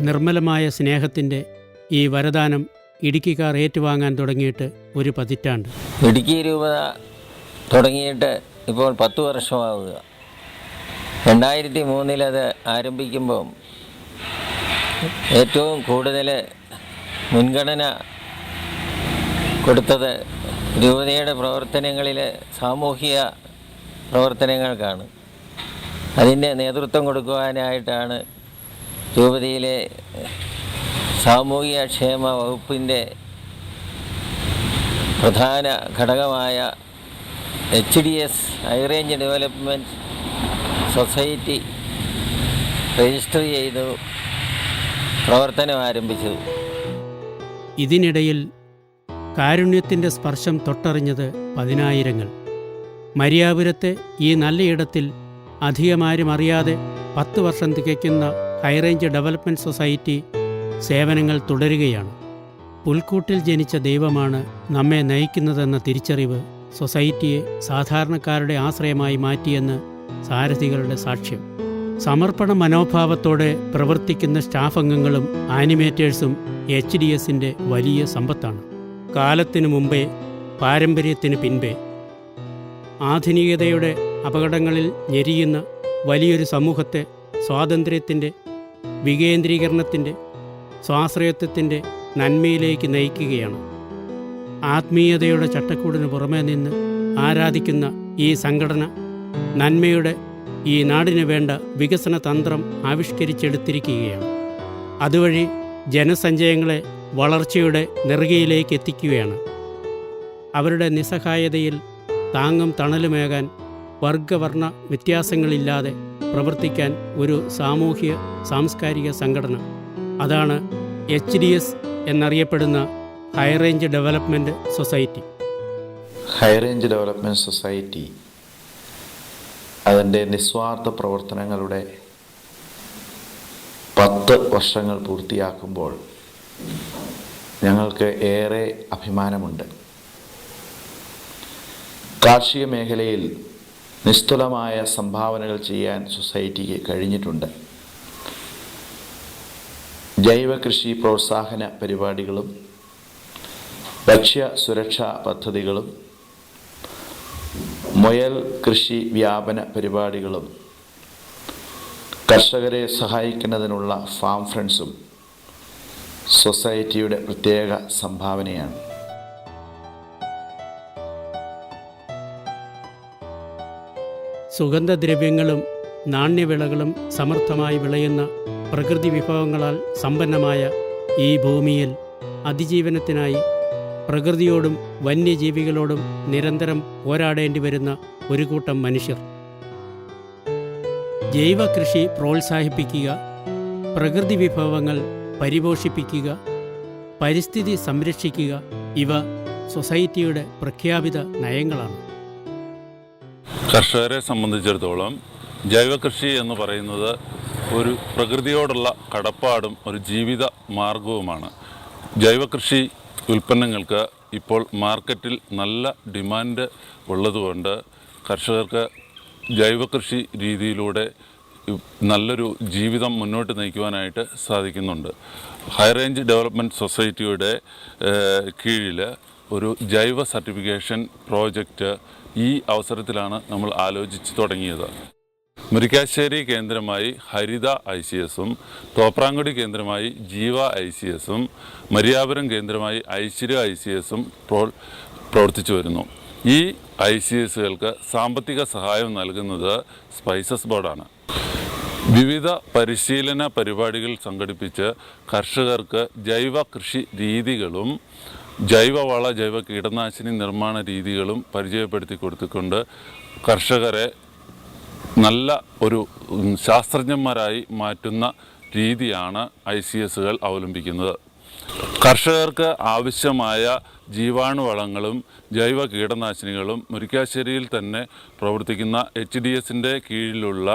നിർമ്മലമായ സ്നേഹത്തിൻ്റെ ഈ വരദാനം ഇടുക്കിക്കാർ ഏറ്റുവാങ്ങാൻ തുടങ്ങിയിട്ട് ഒരു പതിറ്റാണ്ട്. ഇടുക്കി രൂപത തുടങ്ങിയിട്ട് ഇപ്പോൾ 10 വർഷമാവുക. 2003 അത് ആരംഭിക്കുമ്പം ഏറ്റവും കൂടുതൽ മുൻഗണന കൊടുത്തത് രൂപതയുടെ പ്രവർത്തനങ്ങളിൽ സാമൂഹിക പ്രവർത്തനങ്ങൾക്കാണ്. അതിൻ്റെ നേതൃത്വം കൊടുക്കുവാനായിട്ടാണ് രൂപതയിലെ സാമൂഹിക ക്ഷേമ വകുപ്പിൻ്റെ പ്രധാന ഘടകമായ HDS high range development society register ചെയ്തു പ്രവർത്തനം ആരംഭിച്ചത്. ഇതിനിടയിൽ കാരുണ്യത്തിൻ്റെ സ്പർശം തൊട്ടറിഞ്ഞത് പതിനായിരങ്ങൾ. മരിയാപുരത്തെ ഈ നല്ലയിടത്തിൽ അധികമാരും അറിയാതെ 10 വർഷം തികയ്ക്കുന്ന ഹൈറേഞ്ച് ഡെവലപ്മെൻറ്റ് സൊസൈറ്റി സേവനങ്ങൾ തുടരുകയാണ്. പുൽക്കൂട്ടിൽ ജനിച്ച ദൈവമാണ് നമ്മെ നയിക്കുന്നതെന്ന തിരിച്ചറിവ് സൊസൈറ്റിയെ സാധാരണക്കാരുടെ ആശ്രയമായി മാറ്റിയെന്ന് സാരഥികളുടെ സാക്ഷ്യം. സമർപ്പണ മനോഭാവത്തോടെ പ്രവർത്തിക്കുന്ന സ്റ്റാഫ് അംഗങ്ങളും ആനിമേറ്റേഴ്സും HDSൻ്റെ വലിയ സമ്പത്താണ്. കാലത്തിനു മുമ്പേ, പാരമ്പര്യത്തിന് പിൻപേ, ആധുനികതയുടെ അപകടങ്ങളിൽ ഞെരിയുന്ന വലിയൊരു സമൂഹത്തെ സ്വാതന്ത്ര്യത്തിൻ്റെ, വികേന്ദ്രീകരണത്തിൻ്റെ, സ്വാശ്രയത്വത്തിൻ്റെ നന്മയിലേക്ക് നയിക്കുകയാണ്. ആത്മീയതയുടെ ചട്ടക്കൂടിന് പുറമേ നിന്ന് ആരാധിക്കുന്ന ഈ സംഘടന നന്മയുടെ ഈ നാടിന് വേണ്ട വികസന തന്ത്രം ആവിഷ്കരിച്ചെടുത്തിരിക്കുകയാണ്. അതുവഴി ജനസഞ്ചയങ്ങളെ വളർച്ചയുടെ നെറുകയിലേക്ക് എത്തിക്കുകയാണ്. അവരുടെ നിസ്സഹായതയിൽ താങ്ങും തണലുമേകാൻ വർഗവർണ്ണ വ്യത്യാസങ്ങളില്ലാതെ പ്രവർത്തിക്കാൻ ഒരു സാമൂഹ്യ സാംസ്കാരിക സംഘടന. അതാണ് HDS എന്നറിയപ്പെടുന്ന high range development society. High range development society അതിൻ്റെ നിസ്വാർത്ഥ പ്രവർത്തനങ്ങളുടെ 10 വർഷങ്ങൾ പൂർത്തിയാക്കുമ്പോൾ ഞങ്ങൾക്ക് ഏറെ അഭിമാനമുണ്ട്. കാർഷിക മേഖലയിൽ നിസ്തുലമായ സംഭാവനകൾ ചെയ്യാൻ സൊസൈറ്റിക്ക് കഴിഞ്ഞിട്ടുണ്ട്. ജൈവ കൃഷി പ്രോത്സാഹന പരിപാടികളും ഭക്ഷ്യ സുരക്ഷാ പദ്ധതികളും മുയൽ കൃഷി വ്യാപന പരിപാടികളും കർഷകരെ സഹായിക്കുന്നതിനുള്ള ഫാം ഫ്രണ്ട്സും സൊസൈറ്റിയുടെ പ്രത്യേക സംഭാവനയാണ്. സുഗന്ധദ്രവ്യങ്ങളും നാണ്യവിളകളും സമർത്ഥമായി വിളയുന്ന പ്രകൃതി വിഭവങ്ങളാൽ സമ്പന്നമായ ഈ ഭൂമിയിൽ അതിജീവനത്തിനായി പ്രകൃതിയോടും വന്യജീവികളോടും നിരന്തരം പോരാടേണ്ടി വരുന്ന ഒരു കൂട്ടം മനുഷ്യർ. ജൈവ കൃഷി പ്രോത്സാഹിപ്പിക്കുക, പ്രകൃതി വിഭവങ്ങൾ പരിപോഷിപ്പിക്കുക, പരിസ്ഥിതി സംരക്ഷിക്കുക, ഇവ സൊസൈറ്റിയുടെ പ്രഖ്യാപിത നയങ്ങളാണ്. കർഷകരെ സംബന്ധിച്ചിടത്തോളം ജൈവകൃഷി എന്ന് പറയുന്നത് ഒരു പ്രകൃതിയോടുള്ള കടപ്പാടും ഒരു ജീവിത മാർഗവുമാണ്. ജൈവകൃഷി ഉൽപ്പന്നങ്ങൾക്ക് ഇപ്പോൾ മാർക്കറ്റിൽ നല്ല ഡിമാൻഡ് ഉള്ളതുകൊണ്ട് കർഷകർക്ക് ജൈവകൃഷി രീതിയിലൂടെ നല്ലൊരു ജീവിതം മുന്നോട്ട് നയിക്കുവാനായിട്ട് സാധിക്കുന്നുണ്ട്. ഹൈറേഞ്ച് ഡെവലപ്മെൻറ്റ് സൊസൈറ്റിയുടെ കീഴിൽ ഒരു ജൈവ സർട്ടിഫിക്കേഷൻ പ്രോജക്റ്റ് ഈ അവസരത്തിലാണ് നമ്മൾ ആലോചിച്ച് തുടങ്ങിയത്. മുരിക്കാശ്ശേരി കേന്ദ്രമായി ഹരിത ICSഉം തോപ്രാങ്കുടി കേന്ദ്രമായി ജീവ ICSഉം മരിയാപുരം കേന്ദ്രമായി ഐശ്വര്യ ICSഉം പ്രവർത്തിച്ചു വരുന്നു. ഈ ICSകൾക്ക് സാമ്പത്തിക സഹായം നൽകുന്നത് സ്പൈസസ് ബോർഡാണ്. വിവിധ പരിശീലന പരിപാടികൾ സംഘടിപ്പിച്ച് കർഷകർക്ക് ജൈവ കൃഷി രീതികളും ജൈവവള ജൈവ കീടനാശിനി നിർമ്മാണ രീതികളും പരിചയപ്പെടുത്തി കൊടുത്തുകൊണ്ട് കർഷകരെ നല്ല ഒരു ശാസ്ത്രജ്ഞന്മാരായി മാറ്റുന്ന രീതിയാണ് ICSകൾ അവലംബിക്കുന്നത്. കർഷകർക്ക് ആവശ്യമായ ജീവാണുവളങ്ങളും ജൈവ കീടനാശിനികളും മുരിക്കാശ്ശേരിയിൽ തന്നെ പ്രവർത്തിക്കുന്ന HDSൻ്റെ കീഴിലുള്ള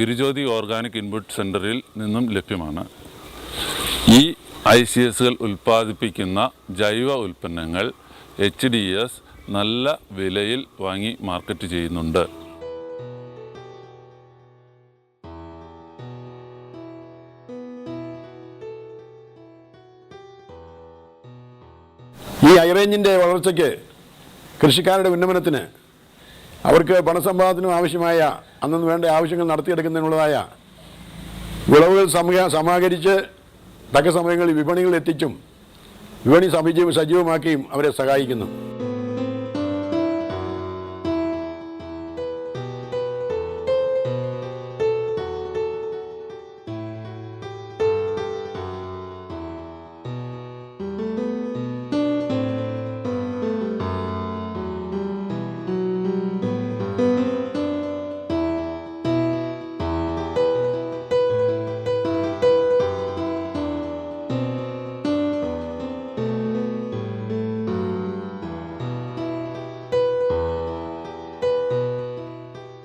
ഗിരിജ്യോതി ഓർഗാനിക് ഇൻപുട്ട് സെൻ്ററിൽ നിന്നും ലഭ്യമാണ്. ഈ ICSകൾ ഉൽപ്പാദിപ്പിക്കുന്ന ജൈവ ഉൽപ്പന്നങ്ങൾ HDS നല്ല വിലയിൽ വാങ്ങി മാർക്കറ്റ് ചെയ്യുന്നുണ്ട്. ഈ ഹൈറേഞ്ചിൻ്റെ വളർച്ചയ്ക്ക്, കൃഷിക്കാരുടെ ഉന്നമനത്തിന്, അവർക്ക് പണസമ്പാദനത്തിനും ആവശ്യമായ അന്നു വേണ്ട ആവശ്യങ്ങൾ നടത്തിയെടുക്കുന്നതിനുള്ളതായ വിളവുകൾ സമാഹരിച്ച് തക്ക സമയങ്ങളിൽ വിപണികളിൽ എത്തിച്ചും വിപണി സജീവമാക്കിയും അവരെ സഹായിക്കുന്നു.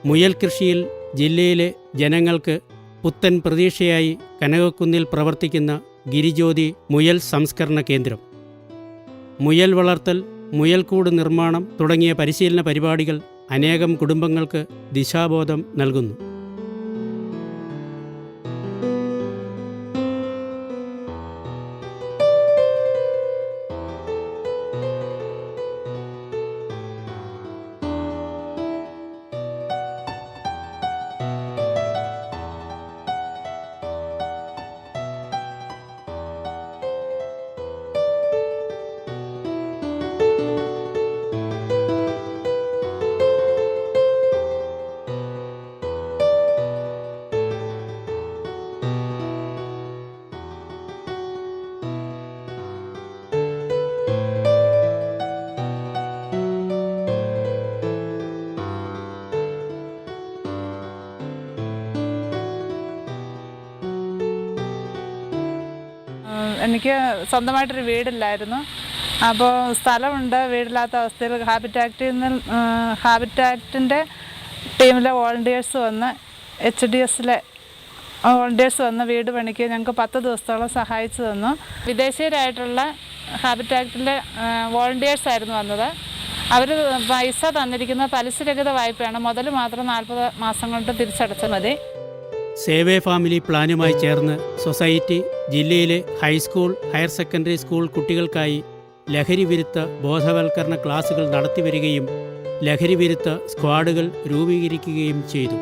മുയൽ കൃഷിയിൽ ജില്ലയിലെ ജനങ്ങൾക്ക് പുത്തൻ പ്രതീക്ഷയായി കനകക്കുന്നിൽ പ്രവർത്തിക്കുന്ന ഗിരിജ്യോതി മുയൽ സംസ്കരണ കേന്ദ്രം. മുയൽ വളർത്തൽ, മുയൽക്കൂട് നിർമ്മാണം തുടങ്ങിയ പരിശീലന പരിപാടികൾ അനേകം കുടുംബങ്ങൾക്ക് ദിശാബോധം നൽകുന്നു. എനിക്ക് സ്വന്തമായിട്ടൊരു വീടില്ലായിരുന്നു. അപ്പോൾ സ്ഥലമുണ്ട്, വീടില്ലാത്ത അവസ്ഥയിൽ ഹാബിറ്റാക്റ്റിൻ്റെ ടീമിലെ വോളണ്ടിയേഴ്സ് വന്ന് HDSലെ വോളണ്ടിയേഴ്സ് വന്ന് വീട് പണിക്ക് ഞങ്ങൾക്ക് 10 ദിവസത്തോളം സഹായിച്ചു തന്നു. വിദേശീയരായിട്ടുള്ള ഹാബിറ്റാക്റ്റിലെ വോളണ്ടിയേഴ്സായിരുന്നു വന്നത്. അവർ പൈസ തന്നിരിക്കുന്ന പലിശരഹിത വായ്പയാണ്. മുതൽ മാത്രം 40 മാസം കൊണ്ട് തിരിച്ചടച്ചാൽ മതി. സേവേ ഫാമിലി പ്ലാനുമായി ചേർന്ന് സൊസൈറ്റി ജില്ലയിലെ ഹൈസ്കൂൾ, ഹയർ സെക്കൻഡറി സ്കൂൾ കുട്ടികൾക്കായി ലഹരിവിരുദ്ധ ബോധവൽക്കരണ ക്ലാസുകൾ നടത്തിവരികയും ലഹരിവിരുദ്ധ സ്ക്വാഡുകൾ രൂപീകരിക്കുകയും ചെയ്തു.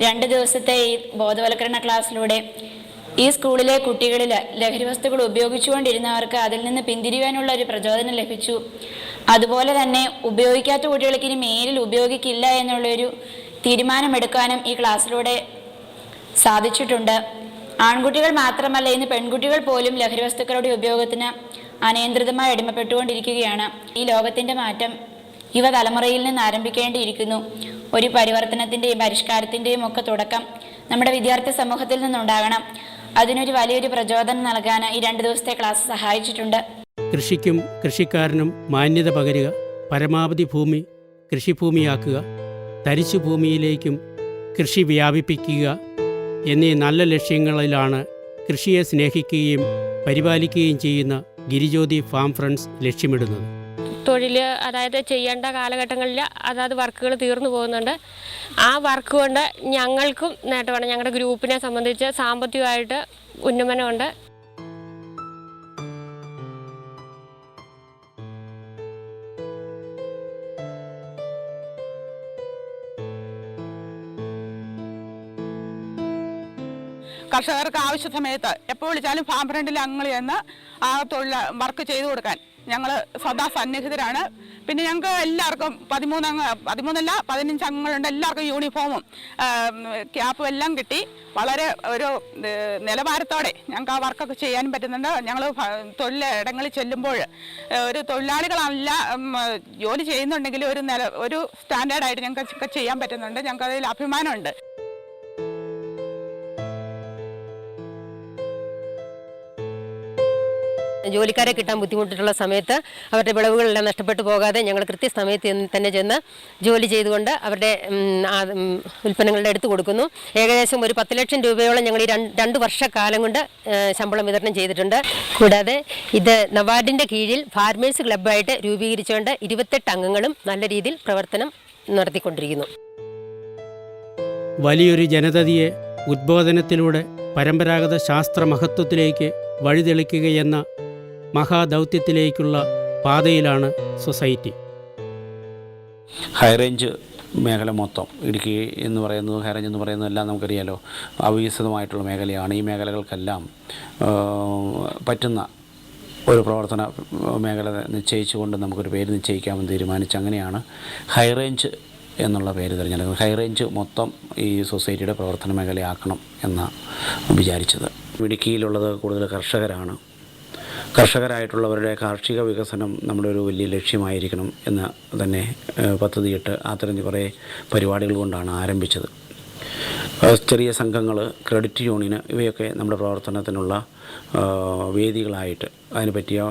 രണ്ട് ദിവസത്തെ ഈ ബോധവൽക്കരണ ക്ലാസ്സിലൂടെ ഈ സ്കൂളിലെ കുട്ടികളിൽ ലഹരി വസ്തുക്കൾ ഉപയോഗിച്ചുകൊണ്ടിരുന്നവർക്ക് അതിൽ നിന്ന് പിന്തിരിയാനുള്ള ഒരു പ്രചോദനം ലഭിച്ചു. അതുപോലെ തന്നെ ഉപയോഗിക്കാത്ത കുട്ടികൾക്ക് ഇനി മേലിൽ ഉപയോഗിക്കില്ല എന്നുള്ളൊരു തീരുമാനമെടുക്കാനും ഈ ക്ലാസ്സിലൂടെ സാധിച്ചിട്ടുണ്ട്. ആൺകുട്ടികൾ മാത്രമല്ല, ഇന്ന് പെൺകുട്ടികൾ പോലും ലഹരി വസ്തുക്കളുടെ ഉപയോഗത്തിന് അനിയന്ത്രിതമായി അടിമപ്പെട്ടുകൊണ്ടിരിക്കുകയാണ്. ഈ ലോകത്തിൻ്റെ മാറ്റം യുവതലമുറയിൽ നിന്ന് ആരംഭിക്കേണ്ടിയിരിക്കുന്നു. ഒരു പരിവർത്തനത്തിൻ്റെയും പരിഷ്കാരത്തിൻ്റെയും ഒക്കെ തുടക്കം നമ്മുടെ വിദ്യാർത്ഥി സമൂഹത്തിൽ നിന്നുണ്ടാകണം. അതിനൊരു വലിയൊരു പ്രചോദനം നൽകാൻ ഈ 2 ദിവസത്തെ ക്ലാസ് സഹായിച്ചിട്ടുണ്ട്. കൃഷിക്കും കൃഷിക്കാരനും മാന്യത പകരുക, പരമാവധി ഭൂമി കൃഷിഭൂമിയാക്കുക, തരിശു ഭൂമിയിലേക്കും കൃഷി വ്യാപിപ്പിക്കുക എന്നീ നല്ല ലക്ഷ്യങ്ങളിലാണ് കൃഷിയെ സ്നേഹിക്കുകയും പരിപാലിക്കുകയും ചെയ്യുന്ന ഗിരിജ്യോതി ഫാം ഫ്രണ്ട്സ് ലക്ഷ്യമിടുന്നത്. തൊഴിൽ, അതായത് ചെയ്യേണ്ട കാലഘട്ടങ്ങളിൽ അതാത് വർക്കുകൾ തീർന്നു പോകുന്നുണ്ട്. ആ വർക്ക് കൊണ്ട് ഞങ്ങൾക്കും നേട്ടമാണ്. ഞങ്ങളുടെ ഗ്രൂപ്പിനെ സംബന്ധിച്ച് സാമ്പത്തികമായിട്ട് ഉന്നമനമുണ്ട്. കർഷകർക്ക് ആവശ്യ സമയത്ത് എപ്പോൾ വിളിച്ചാലും ഫാം ഫ്രണ്ടിൽ അങ്ങൾ ചെന്ന് ആ തൊഴിൽ വർക്ക് ചെയ്തു കൊടുക്കാൻ ഞങ്ങൾ സദാ സന്നിഹിതരാണ്. പിന്നെ ഞങ്ങൾക്ക് എല്ലാവർക്കും 15 അംഗങ്ങളുണ്ട്. എല്ലാവർക്കും യൂണിഫോമും ക്യാപ്പും എല്ലാം കിട്ടി. വളരെ ഒരു നിലവാരത്തോടെ ഞങ്ങൾക്ക് ആ വർക്കൊക്കെ ചെയ്യാൻ പറ്റുന്നുണ്ട്. ഞങ്ങൾ തൊഴിലിടങ്ങളിൽ ചെല്ലുമ്പോൾ ഒരു തൊഴിലാളികളല്ല ജോലി ചെയ്യുന്നുണ്ടെങ്കിൽ ഒരു സ്റ്റാൻഡേർഡായിട്ട് ഞങ്ങൾക്ക് ചെയ്യാൻ പറ്റുന്നുണ്ട്. ഞങ്ങൾക്ക് അതിൽ അഭിമാനമുണ്ട്. ജോലിക്കാരെ കിട്ടാൻ ബുദ്ധിമുട്ടുള്ള സമയത്ത് അവരുടെ വിളവുകളെല്ലാം നഷ്ടപ്പെട്ടു പോകാതെ ഞങ്ങൾ കൃത്യസമയത്ത് തന്നെ ചെന്ന് ജോലി ചെയ്തുകൊണ്ട് അവരുടെ ഉൽപ്പന്നങ്ങളുടെ എടുത്തു കൊടുക്കുന്നു. ഏകദേശം ഒരു 10 ലക്ഷം രൂപയോളം ഞങ്ങൾ ഈ 2 വർഷക്കാലം കൊണ്ട് ശമ്പളം വിതരണം ചെയ്തിട്ടുണ്ട്. കൂടാതെ ഇത് നബാർഡിൻ്റെ കീഴിൽ ഫാർമേഴ്സ് ക്ലബ്ബായിട്ട് രൂപീകരിച്ചുകൊണ്ട് 28 അംഗങ്ങളും നല്ല രീതിയിൽ പ്രവർത്തനം നടത്തിക്കൊണ്ടിരിക്കുന്നു. വലിയൊരു ജനതയെ ഉദ്ബോധനത്തിലൂടെ പരമ്പരാഗത ശാസ്ത്ര മഹത്വത്തിലേക്ക് വഴിതെളിക്കുകയെന്ന മഹാദൗത്യത്തിലേക്കുള്ള പാതയിലാണ് സൊസൈറ്റി. ഹൈറേഞ്ച് മേഖല മൊത്തം ഇടുക്കി എന്ന് പറയുന്നത്, ഹൈറേഞ്ച് എന്ന് പറയുന്നത് എല്ലാം നമുക്കറിയാലോ, അവികസിതമായിട്ടുള്ള മേഖലയാണ്. ഈ മേഖലകൾക്കെല്ലാം പറ്റുന്ന ഒരു പ്രവർത്തന മേഖല നിശ്ചയിച്ചുകൊണ്ട് നമുക്കൊരു പേര് നിശ്ചയിക്കാമെന്ന് തീരുമാനിച്ച് അങ്ങനെയാണ് ഹൈറേഞ്ച് എന്നുള്ള പേര് തിരഞ്ഞെടുക്കുന്നത്. ഹൈറേഞ്ച് മൊത്തം ഈ സൊസൈറ്റിയുടെ പ്രവർത്തന മേഖലയാക്കണം എന്നാണ് വിചാരിച്ചത്. ഇടുക്കിയിലുള്ളത് കൂടുതൽ കർഷകരാണ്. കർഷകരായിട്ടുള്ളവരുടെ കാർഷിക വികസനം നമ്മുടെ ഒരു വലിയ ലക്ഷ്യമായിരിക്കണം എന്ന് തന്നെ പദ്ധതിയിട്ട് അത്തരം കുറേ പരിപാടികൾ കൊണ്ടാണ് ആരംഭിച്ചത്. ചെറിയ സംഘങ്ങൾ, ക്രെഡിറ്റ് യൂണിയന് ഇവയൊക്കെ നമ്മുടെ പ്രവർത്തനത്തിനുള്ള വേദികളായിട്ട് അതിന് പറ്റിയ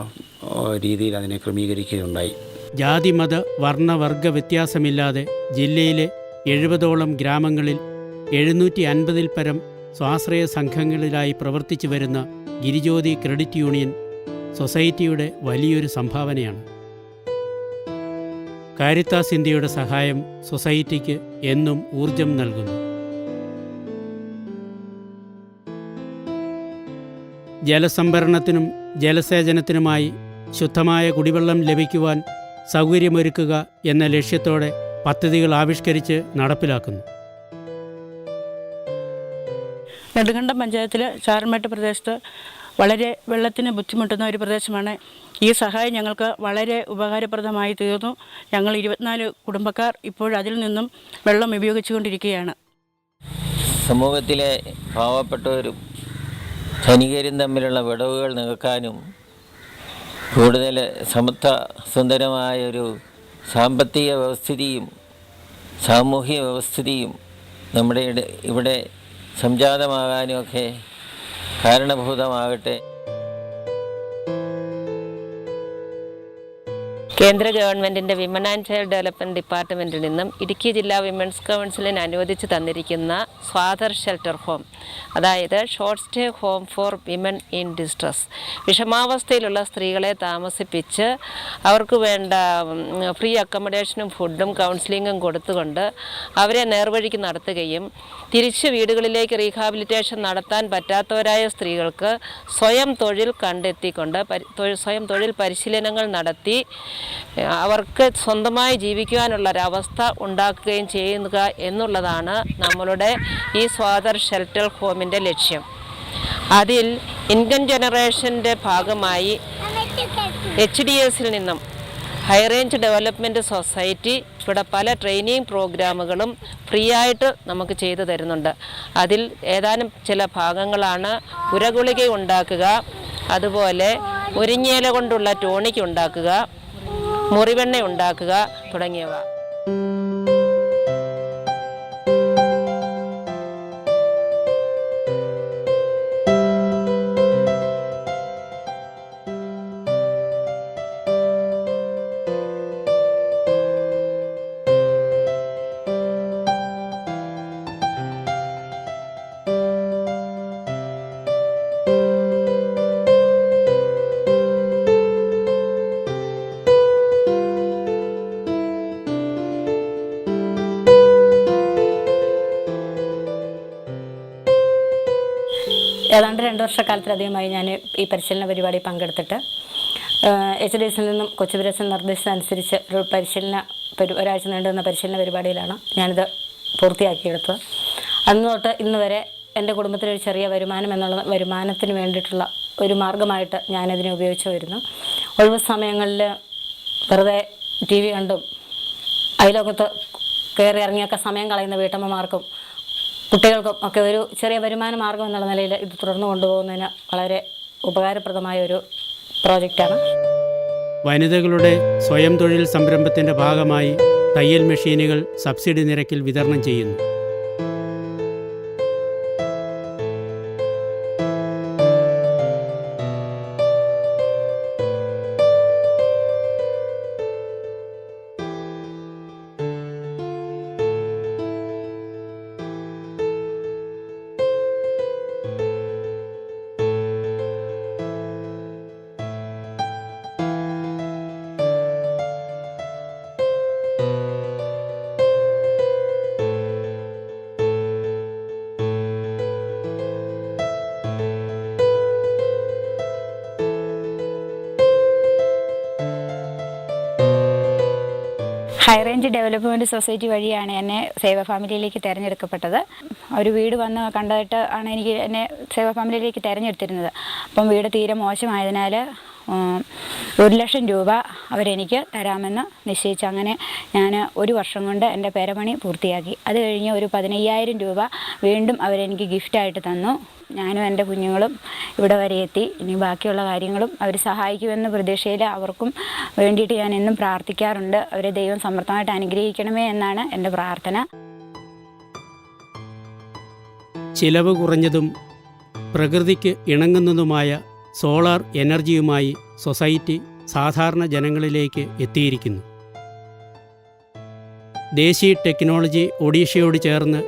രീതിയിൽ അതിനെ ക്രമീകരിക്കുകയുണ്ടായി. ജാതി മത വർണ്ണ വർഗ വ്യത്യാസമില്ലാതെ ജില്ലയിലെ 70ഓളം ഗ്രാമങ്ങളിൽ 750-ൽ പരം സ്വാശ്രയ സംഘങ്ങളിലായി പ്രവർത്തിച്ചു വരുന്ന ഗിരിജ്യോതി ക്രെഡിറ്റ് യൂണിയൻ സൊസൈറ്റിയുടെ വലിയൊരു സംഭാവനയാണ്. കാരിത്താസ് ഇന്ത്യയുടെ സഹായം സൊസൈറ്റിക്ക് എന്നും ഊർജം നൽകുന്നു. ജലസംഭരണത്തിനും ജലസേചനത്തിനുമായി ശുദ്ധമായ കുടിവെള്ളം ലഭിക്കുവാൻ സൗകര്യമൊരുക്കുക എന്ന ലക്ഷ്യത്തോടെ പദ്ധതികൾ ആവിഷ്കരിച്ച് നടപ്പിലാക്കുന്നു. നെടുങ്കണ്ടം പഞ്ചായത്തിൽ ചാരമേട്ട് പ്രദേശത്ത് വളരെ വെള്ളത്തിന് ബുദ്ധിമുട്ടുന്ന ഒരു പ്രദേശമാണ്. ഈ സഹായം ഞങ്ങൾക്ക് വളരെ ഉപകാരപ്രദമായി തീർന്നു. ഞങ്ങൾ 24 കുടുംബക്കാർ ഇപ്പോഴതിൽ നിന്നും വെള്ളം ഉപയോഗിച്ചുകൊണ്ടിരിക്കുകയാണ്. സമൂഹത്തിലെ പാവപ്പെട്ടവരും ധനികരും തമ്മിലുള്ള വിടവുകൾ നികക്കാനും കൂടുതൽ സുന്ദരമായൊരു സാമ്പത്തിക വ്യവസ്ഥിതിയും സാമൂഹിക വ്യവസ്ഥിതിയും നമ്മുടെ ഇവിടെ സംജാതമാകാനുമൊക്കെ കാരണഭൂതമാകട്ടെ. കേന്ദ്ര ഗവൺമെൻറ്റിൻ്റെ വിമൻ ആൻഡ് ചൈൽഡ് ഡെവലപ്മെൻറ്റ് ഡിപ്പാർട്ട്മെൻറ്റിൽ നിന്നും ഇടുക്കി ജില്ലാ വിമൻസ് കൗൺസിലിന് അനുവദിച്ച് തന്നിരിക്കുന്ന സ്വാതർ ഷെൽട്ടർ ഹോം, അതായത് short stay home for women in distress, വിഷമാവസ്ഥയിലുള്ള സ്ത്രീകളെ താമസിപ്പിച്ച് അവർക്ക് വേണ്ട ഫ്രീ അക്കോമഡേഷനും ഫുഡും കൗൺസിലിങ്ങും കൊടുത്തുകൊണ്ട് അവരെ നേർവഴിക്ക് നടത്തുകയും തിരിച്ച് വീടുകളിലേക്ക് റീഹാബിലിറ്റേഷൻ നടത്താൻ പറ്റാത്തവരായ സ്ത്രീകൾക്ക് സ്വയം തൊഴിൽ കണ്ടെത്തിക്കൊണ്ട് സ്വയം തൊഴിൽ പരിശീലനങ്ങൾ നടത്തി അവർക്ക് സ്വന്തമായി ജീവിക്കുവാനുള്ളൊരവസ്ഥ ഉണ്ടാക്കുകയും ചെയ്യുക എന്നുള്ളതാണ് നമ്മളുടെ ഈ സ്വാതർ ഷെൽട്ടർ ഹോമിൻ്റെ ലക്ഷ്യം. അതിൽ ഇൻകം ജനറേഷൻ്റെ ഭാഗമായി HDSൽ നിന്നും ഹൈറേഞ്ച് ഡെവലപ്മെൻറ്റ് സൊസൈറ്റി ഇവിടെ പല ട്രെയിനിങ് പ്രോഗ്രാമുകളും ഫ്രീ ആയിട്ട് നമുക്ക് ചെയ്തു തരുന്നുണ്ട്. അതിൽ ഏതാനും ചില ഭാഗങ്ങളാണ് ഉരഗുളിക ഉണ്ടാക്കുക, അതുപോലെ മുരിങ്ങയില കൊണ്ടുള്ള ടോണിക് ഉണ്ടാക്കുക, മുറിവെണ്ണ ഉണ്ടാക്കുക തുടങ്ങിയവ. ഏതാണ്ട് 2 വർഷക്കാലത്തിലധികമായി ഞാൻ ഈ പരിശീലന പരിപാടി പങ്കെടുത്തിട്ട് HDSൽ നിന്നും കൊച്ചുപുരസൻ നിർദ്ദേശമനുസരിച്ച് ഒരു ഒരാഴ്ച നീണ്ടുവന്ന പരിശീലന പരിപാടിയിലാണ് ഞാനിത് പൂർത്തിയാക്കിയെടുത്തത്. അന്ന് തൊട്ട് ഇന്ന് വരെ എൻ്റെ കുടുംബത്തിലൊരു ചെറിയ വരുമാനം എന്നുള്ള വരുമാനത്തിന് വേണ്ടിയിട്ടുള്ള ഒരു മാർഗമായിട്ട് ഞാനതിനെ ഉപയോഗിച്ചു വരുന്നു. ഒഴിവ് സമയങ്ങളിൽ വെറുതെ TV കണ്ടും അയലോകത്ത് കയറി ഇറങ്ങിയൊക്കെ സമയം കളയുന്ന വീട്ടമ്മമാർക്കും കുട്ടികൾക്കും ഒക്കെ ഒരു ചെറിയ വരുമാന മാർഗം എന്നുള്ള നിലയിൽ ഇത് തുടർന്നു കൊണ്ടുപോകുന്നതിന് വളരെ ഉപകാരപ്രദമായ ഒരു പ്രോജക്റ്റാണ്. വനിതകളുടെ സ്വയം തൊഴിൽ സംരംഭത്തിൻ്റെ ഭാഗമായി തയ്യൽ മെഷീനുകൾ സബ്സിഡി നിരക്കിൽ വിതരണം ചെയ്യുന്നു. ഹൈറേഞ്ച് ഡെവലപ്മെൻറ്റ് സൊസൈറ്റി വഴിയാണ് എന്നെ സേവ ഫാമിലിയിലേക്ക് തിരഞ്ഞെടുക്കപ്പെട്ടത്. ഒരു വീട് വന്ന് കണ്ടിട്ട് ആണ് എന്നെ സേവ ഫാമിലിയിലേക്ക് തിരഞ്ഞെടുത്തിരുന്നത്. അപ്പം വീട് തീരെ മോശമായതിനാൽ 1,00,000 രൂപ അവരെനിക്ക് തരാമെന്ന് നിശ്ചയിച്ചു. അങ്ങനെ ഞാൻ ഒരു വർഷം കൊണ്ട് എൻ്റെ പെരപണി പൂർത്തിയാക്കി. അത് കഴിഞ്ഞ് ഒരു 15,000 രൂപ വീണ്ടും അവരെനിക്ക് ഗിഫ്റ്റായിട്ട് തന്നു. ഞാനും എൻ്റെ കുഞ്ഞുങ്ങളും ഇവിടെ വരെ എത്തി. ഇനി ബാക്കിയുള്ള കാര്യങ്ങളും അവർ സഹായിക്കുമെന്ന പ്രതീക്ഷയിൽ അവർക്കും വേണ്ടിയിട്ട് ഞാൻ എന്നും പ്രാർത്ഥിക്കാറുണ്ട്. അവരെ ദൈവം സമൃദ്ധമായിട്ട് അനുഗ്രഹിക്കണമേ എന്നാണ് എൻ്റെ പ്രാർത്ഥന. ചിലവ് കുറഞ്ഞതും പ്രകൃതിക്ക് ഇണങ്ങുന്നതുമായ സോളാർ എനർജിയുമായി സൊസൈറ്റി സാധാരണ ജനങ്ങളിലേക്ക് എത്തിയിരിക്കുന്നു. ദേശി ടെക്നോളജി ഒഡീഷയോട് ചേർന്ന്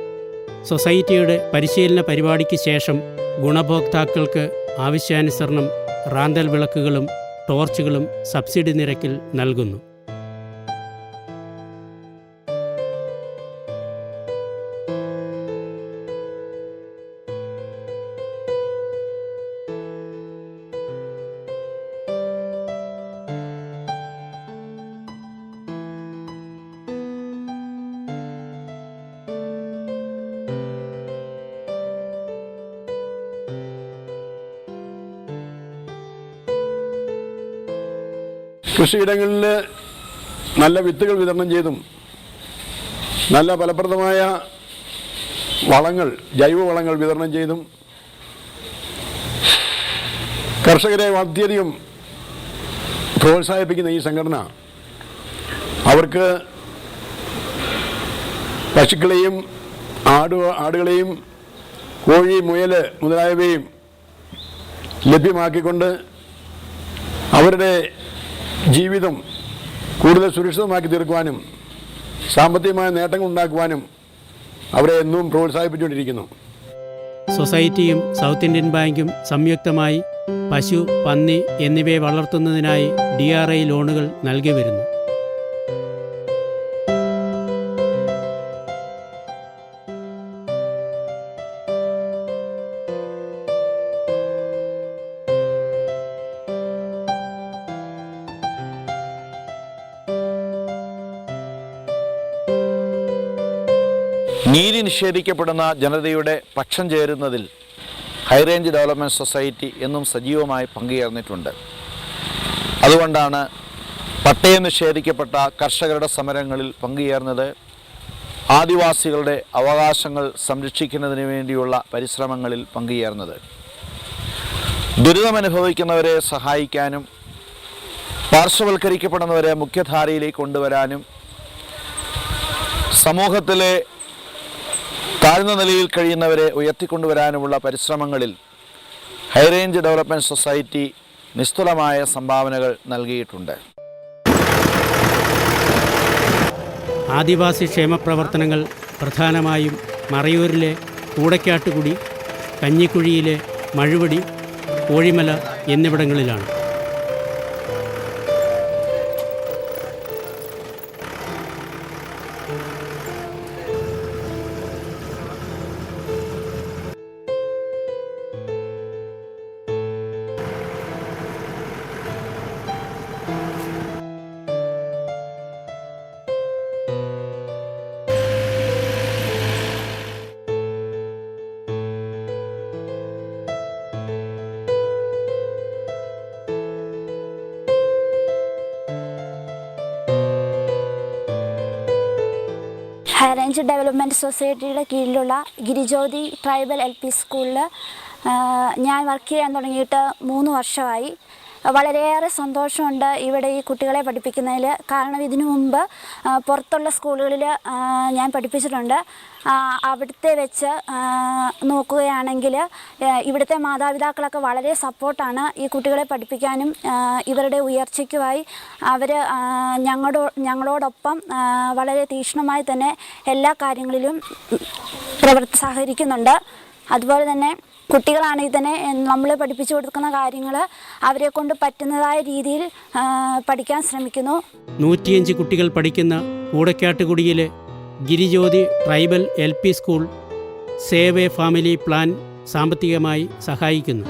സൊസൈറ്റിയുടെ പരിശീലന പരിപാടിക്ക് ശേഷം ഗുണഭോക്താക്കൾക്ക് ആവശ്യാനുസരണം റാന്തൽ വിളക്കുകളും ടോർച്ചുകളും സബ്സിഡി നിരക്കിൽ നൽകുന്നു. കൃഷിയിടങ്ങളിൽ നല്ല വിത്തുകൾ വിതരണം ചെയ്തും നല്ല ഫലപ്രദമായ വളങ്ങൾ, ജൈവവളങ്ങൾ വിതരണം ചെയ്തും കർഷകരെ വളരെയധികം പ്രോത്സാഹിപ്പിക്കുന്ന ഈ സംഘടന അവർക്ക് പശുക്കളെയും ആടുകളെയും കോഴി, മുയൽ മുതലായവയും ലഭ്യമാക്കിക്കൊണ്ട് അവരുടെ ജീവിതം കൂടുതൽ സുരക്ഷിതമാക്കി തീർക്കുവാനും സാമ്പത്തികമായ നേട്ടങ്ങൾ ഉണ്ടാക്കുവാനും അവരെ എന്നും പ്രോത്സാഹിപ്പിച്ചുകൊണ്ടിരിക്കുന്നു. സൊസൈറ്റിയും സൗത്ത് ഇന്ത്യൻ ബാങ്കും സംയുക്തമായി പശു, പന്നി എന്നിവയെ വളർത്തുന്നതിനായി DRI ലോണുകൾ നൽകി വരുന്നു. നീതി നിഷേധിക്കപ്പെടുന്ന ജനതയുടെ പക്ഷം ചേരുന്നതിൽ ഹൈറേഞ്ച് ഡെവലപ്മെൻറ്റ് സൊസൈറ്റി എന്നും സജീവമായി പങ്കുചേർന്നിട്ടുണ്ട്. അതുകൊണ്ടാണ് പട്ടയം നിഷേധിക്കപ്പെട്ട കർഷകരുടെ സമരങ്ങളിൽ പങ്കുചേർന്നത്, ആദിവാസികളുടെ അവകാശങ്ങൾ സംരക്ഷിക്കുന്നതിന് വേണ്ടിയുള്ള പരിശ്രമങ്ങളിൽ പങ്കുചേർന്നത്. ദുരിതമനുഭവിക്കുന്നവരെ സഹായിക്കാനും പാർശ്വവൽക്കരിക്കപ്പെടുന്നവരെ മുഖ്യധാരയിലേക്ക് കൊണ്ടുവരാനും സമൂഹത്തിലെ താഴ്ന്ന നിലയിൽ കഴിയുന്നവരെ ഉയർത്തിക്കൊണ്ടുവരാനുമുള്ള പരിശ്രമങ്ങളിൽ ഹൈറേഞ്ച് ഡെവലപ്മെൻറ്റ് സൊസൈറ്റി നിസ്തുലമായ സംഭാവനകൾ നൽകിയിട്ടുണ്ട്. ആദിവാസി ക്ഷേമ പ്രവർത്തനങ്ങൾ പ്രധാനമായും മറയൂരിലെ കൂടക്കാട്ടുകുടി, കഞ്ഞിക്കുഴിയിലെ മഴുവടി, കോഴിമല എന്നിവിടങ്ങളിലാണ്. ഹൈറേഞ്ച് ഡെവലപ്മെൻറ്റ് സൊസൈറ്റിയുടെ കീഴിലുള്ള ഗിരിജ്യോതി ട്രൈബൽ LP സ്കൂളിൽ ഞാൻ വർക്ക് ചെയ്യാൻ തുടങ്ങിയിട്ട് 3 വർഷമായി. വളരെയേറെ സന്തോഷമുണ്ട് ഇവിടെ ഈ കുട്ടികളെ പഠിപ്പിക്കുന്നതിൽ. കാരണം ഇതിനു മുമ്പ് പുറത്തുള്ള സ്കൂളുകളിൽ ഞാൻ പഠിപ്പിച്ചിട്ടുണ്ട്. അവിടുത്തെ വെച്ച് നോക്കുകയാണെങ്കിൽ ഇവിടുത്തെ മാതാപിതാക്കളൊക്കെ വളരെ സപ്പോർട്ടാണ് ഈ കുട്ടികളെ പഠിപ്പിക്കാനും ഇവരുടെ ഉയർച്ചയ്ക്കുമായി അവർ ഞങ്ങളോടൊപ്പം വളരെ തീക്ഷ്ണമായി തന്നെ എല്ലാ കാര്യങ്ങളിലും സഹകരിക്കുന്നുണ്ട്. അതുപോലെ തന്നെ കുട്ടികളാണെങ്കിൽ തന്നെ നമ്മൾ പഠിപ്പിച്ചു കൊടുക്കുന്ന കാര്യങ്ങൾ അവരെ കൊണ്ട് പറ്റുന്നതായ രീതിയിൽ പഠിക്കാൻ ശ്രമിക്കുന്നു. 105 കുട്ടികൾ പഠിക്കുന്ന കൂടക്കാട്ടുകുടിയിലെ Girijyothi tribal LP school save a family plan സാമ്പത്തികമായി സഹായിക്കുന്നു.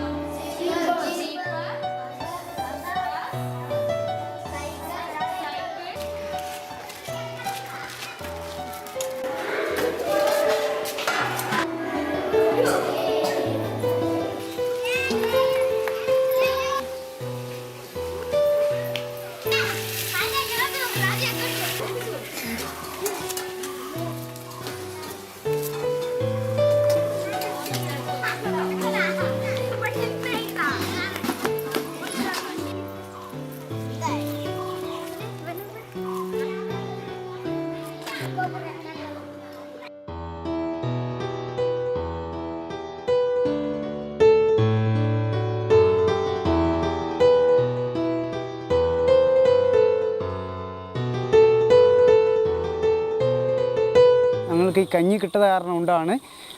ഞങ്ങൾക്ക് ഈ കഞ്ഞി കിട്ടാത്ത കാരണം കൊണ്ടാണ്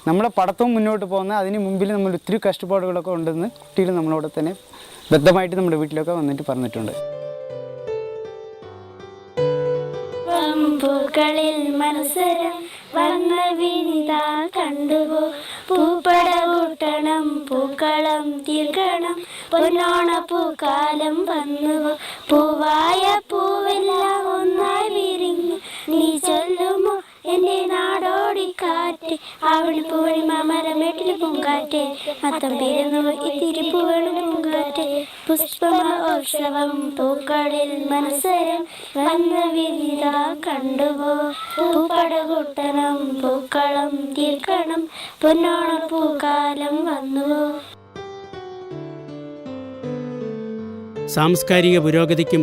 നമ്മളെ പഠിത്തവും മുന്നോട്ട് പോകുന്നത്. അതിന് മുമ്പിൽ നമ്മൾ ഒത്തിരി കഷ്ടപ്പാടുകളൊക്കെ ഉണ്ടെന്ന് കുട്ടികൾ നമ്മളോട് തന്നെ ബദ്ധമായിട്ട് നമ്മുടെ വീട്ടിലൊക്കെ വന്നിട്ട് പറഞ്ഞിട്ടുണ്ട്. പൂക്കളിൽ മത്സരം വന്ന വിനിതാ കണ്ടുപോ, പൂപ്പട കൂട്ടണം പൂക്കളം തീർക്കണം, പൊന്നോണ പൂക്കാലം വന്നുപോ, പൂവായ പൂവെല്ലാം ഒന്നായി വിരിഞ്ഞു നീ ചൊല്ലുമോ എൻ്റെ നാടോടിക്കാറ്റ്, അവിടെ പൂവണി മാമരമേട്ടിൽ പൂങ്കാറ്റ്, അത്തം പിറന്നു ഇത്തിരി പൂവണി പൂങ്കാറ്റ്, പുഷ്പമഹോത്സവം പൂക്കളിൽ മത്സരം വന്ന വിനിത കണ്ടുപോ, പൂപ്പട കൂട്ടണം പൂക്കളം തീർക്കണം, പൊന്നോണ പൂക്കാലം വന്നുപോ. സാംസ്കാരിക പുരോഗതിക്കും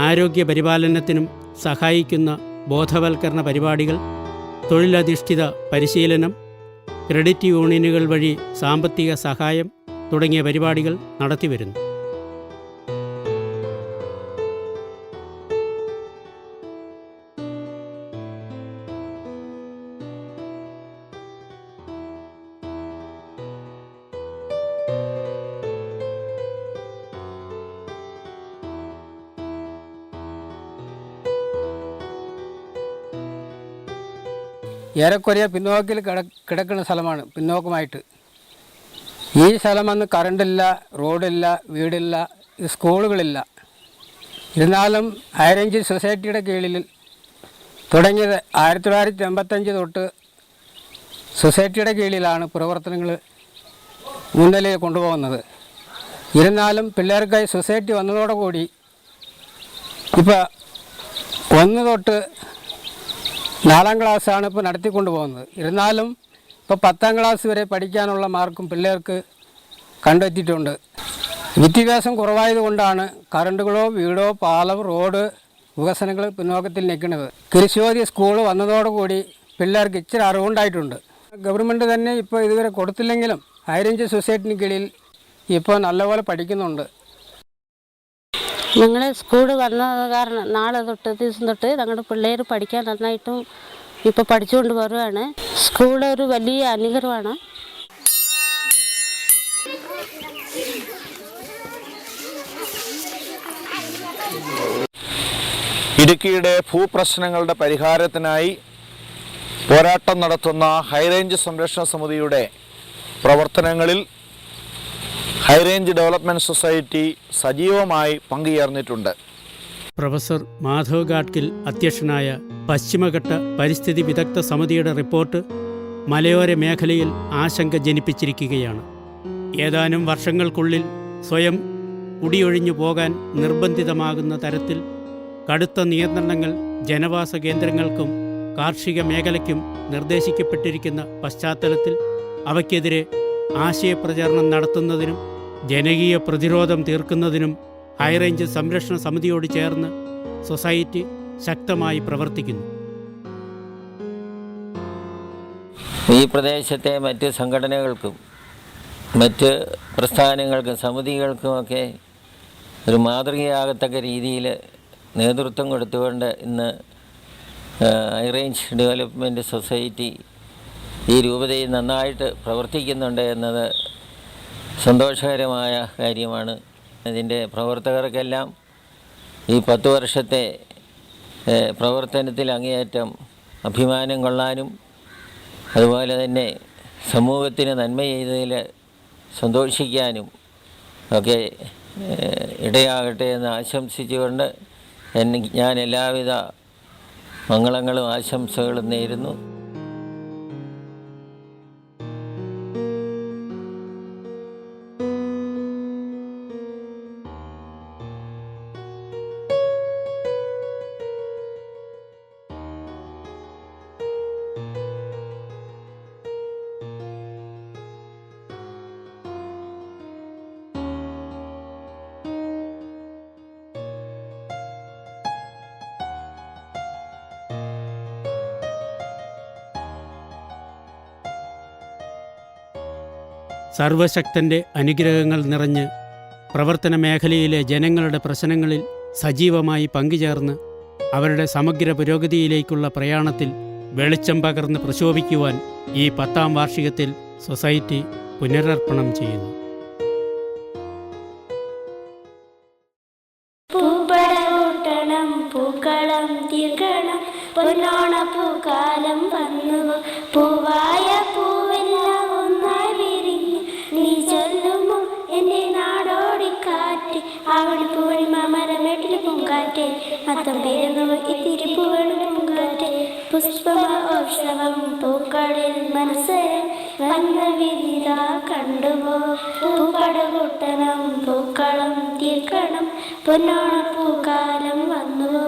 ആരോഗ്യ പരിപാലനത്തിനും സഹായിക്കുന്ന ബോധവൽക്കരണ പരിപാടികൾ, തൊഴിലധിഷ്ഠിത പരിശീലനം, ക്രെഡിറ്റ് യൂണിയനുകൾ വഴി സാമ്പത്തിക സഹായം തുടങ്ങിയ പരിപാടികൾ നടത്തിവരുന്നു. ഏറെക്കുറെ പിന്നോക്കിൽ കിടക്കുന്ന സ്ഥലമാണ്. പിന്നോക്കമായിട്ട് ഈ സ്ഥലം അന്ന് കറണ്ടില്ല, റോഡില്ല, വീടില്ല, സ്കൂളുകളില്ല. ഇരുന്നാലും ഹൈറേഞ്ച് സൊസൈറ്റിയുടെ കീഴിൽ തുടങ്ങിയത് 1985 തൊട്ട് സൊസൈറ്റിയുടെ കീഴിലാണ് പ്രവർത്തനങ്ങൾ മുന്നിൽ കൊണ്ടുപോകുന്നത്. ഇരുന്നാലും പിള്ളേർക്കായി സൊസൈറ്റി വന്നതോടുകൂടി ഇപ്പോൾ 1 തൊട്ട് 4ാം ക്ലാസ്സാണ് ഇപ്പോൾ നടത്തിക്കൊണ്ടു പോകുന്നത്. ഇരുന്നാലും ഇപ്പോൾ 10ാം ക്ലാസ് വരെ പഠിക്കാനുള്ള മാർക്കും പിള്ളേർക്ക് കണ്ടെത്തിയിട്ടുണ്ട്. വിദ്യാഭ്യാസം കുറവായതുകൊണ്ടാണ് കറണ്ടുകളോ വീടോ പാലം റോഡ് വികസനങ്ങൾ പിന്നോക്കത്തിൽ നിൽക്കുന്നത്. ഗിരിജ്യോതി സ്കൂൾ വന്നതോടുകൂടി പിള്ളേർക്ക് ഇച്ചിരി അറിവുണ്ടായിട്ടുണ്ട്. ഗവൺമെൻറ് തന്നെ ഇപ്പോൾ ഇതുവരെ കൊടുത്തില്ലെങ്കിലും ഹൈറേഞ്ച് സൊസൈറ്റിന് കീഴിൽ ഇപ്പോൾ നല്ലപോലെ പഠിക്കുന്നുണ്ട്. ഞങ്ങൾ സ്കൂൾ വന്നത് കാരണം നാളെ തൊട്ട് ദിവസം തൊട്ട് ഞങ്ങളുടെ പിള്ളേർ പഠിക്കാൻ നന്നായിട്ടും ഇപ്പോൾ പഠിച്ചുകൊണ്ട് വരുവാണ്. സ്കൂൾ ഒരു വലിയ അനുഗ്രഹമാണ്. ഇടുക്കിയുടെ ഭൂപ്രശ്നങ്ങളുടെ പരിഹാരത്തിനായി പോരാട്ടം നടത്തുന്ന ഹൈറേഞ്ച് സംരക്ഷണ സമിതിയുടെ പ്രവർത്തനങ്ങളിൽ ഹൈറേഞ്ച് ഡെവലപ്മെൻറ്റ് സൊസൈറ്റി സജീവമായി പങ്കുചേർന്നിട്ടുണ്ട്. പ്രൊഫസർ മാധവ് ഗാഡ്കിൽ അധ്യക്ഷനായ പശ്ചിമഘട്ട പരിസ്ഥിതി വിദഗ്ധ സമിതിയുടെ റിപ്പോർട്ട് മലയോര മേഖലയിൽ ആശങ്ക ജനിപ്പിച്ചിരിക്കുകയാണ്. ഏതാനും വർഷങ്ങൾക്കുള്ളിൽ സ്വയം കുടിയൊഴിഞ്ഞു പോകാൻ നിർബന്ധിതമാകുന്ന തരത്തിൽ കടുത്ത നിയന്ത്രണങ്ങൾ ജനവാസ കേന്ദ്രങ്ങൾക്കും കാർഷിക മേഖലയ്ക്കും നിർദ്ദേശിക്കപ്പെട്ടിരിക്കുന്ന പശ്ചാത്തലത്തിൽ അവയ്ക്കെതിരെ ആശയപ്രചാരണം നടത്തുന്നതിനും ജനകീയ പ്രതിരോധം തീർക്കുന്നതിനും ഹൈറേഞ്ച് സംരക്ഷണ സമിതിയോട് ചേർന്ന് സൊസൈറ്റി ശക്തമായി പ്രവർത്തിക്കുന്നു. ഈ പ്രദേശത്തെ മറ്റ് സംഘടനകൾക്കും മറ്റ് പ്രസ്ഥാനങ്ങൾക്കും സമിതികൾക്കുമൊക്കെ ഒരു മാതൃകയാകത്തക്ക രീതിയിൽ നേതൃത്വം കൊടുത്തുകൊണ്ട് ഇന്ന് ഹൈറേഞ്ച് ഡെവലപ്മെൻറ്റ് സൊസൈറ്റി ഈ രൂപതയിൽ നന്നായിട്ട് പ്രവർത്തിക്കുന്നുണ്ട് എന്നത് സന്തോഷകരമായ കാര്യമാണ്. ഇതിൻ്റെ പ്രവർത്തകർക്കെല്ലാം ഈ 10 വർഷത്തെ പ്രവർത്തനത്തിൽ അങ്ങേയറ്റം അഭിമാനം കൊള്ളാനും അതുപോലെ തന്നെ സമൂഹത്തിന് നന്മ ചെയ്തതിൽ സന്തോഷിക്കാനും ഒക്കെ ഇടയാകട്ടെ എന്ന് ആശംസിച്ചുകൊണ്ട് ഞാൻ എല്ലാവിധ മംഗളങ്ങളും ആശംസകളും നേരുന്നു. സർവശക്തൻ്റെ അനുഗ്രഹങ്ങൾ നിറഞ്ഞ് പ്രവർത്തന മേഖലയിലെ ജനങ്ങളുടെ പ്രശ്നങ്ങളിൽ സജീവമായി പങ്കുചേർന്ന് അവരുടെ സമഗ്ര പുരോഗതിയിലേക്കുള്ള പ്രയാണത്തിൽ വെളിച്ചം പകർന്ന് പ്രശോഭിക്കുവാൻ ഈ 10ാം വാർഷികത്തിൽ സൊസൈറ്റി പുനരർപ്പണം ചെയ്യുന്നു. പൂപ്പടകൂട്ടണം പൂക്കളം തീർക്കണം പൊന്നോണ പൂക്കാലം വന്നു പൂവായ പൂവെല്ലാം ഒന്നായി വിരിഞ്ഞു നീ ചൊല്ലുമോ എൻ്റെ നാടോടിക്കാറ്റ് അവൾ പൂവണി മാമരമേട്ടിൽ പൂങ്കാറ്റ് അത്തം പേരുന്നു ഇത്തിരി പൂവണി പൂങ്കാറ്റ് പുഷ്പമോത്സവം പൂക്കളിൽ മത്സരം വന്ന വിരിത കണ്ടുപോ പൂപ്പടകൂട്ടണം പൂക്കളം തീർക്കണം പൊന്നോണ പൂക്കാലം വന്നുവോ.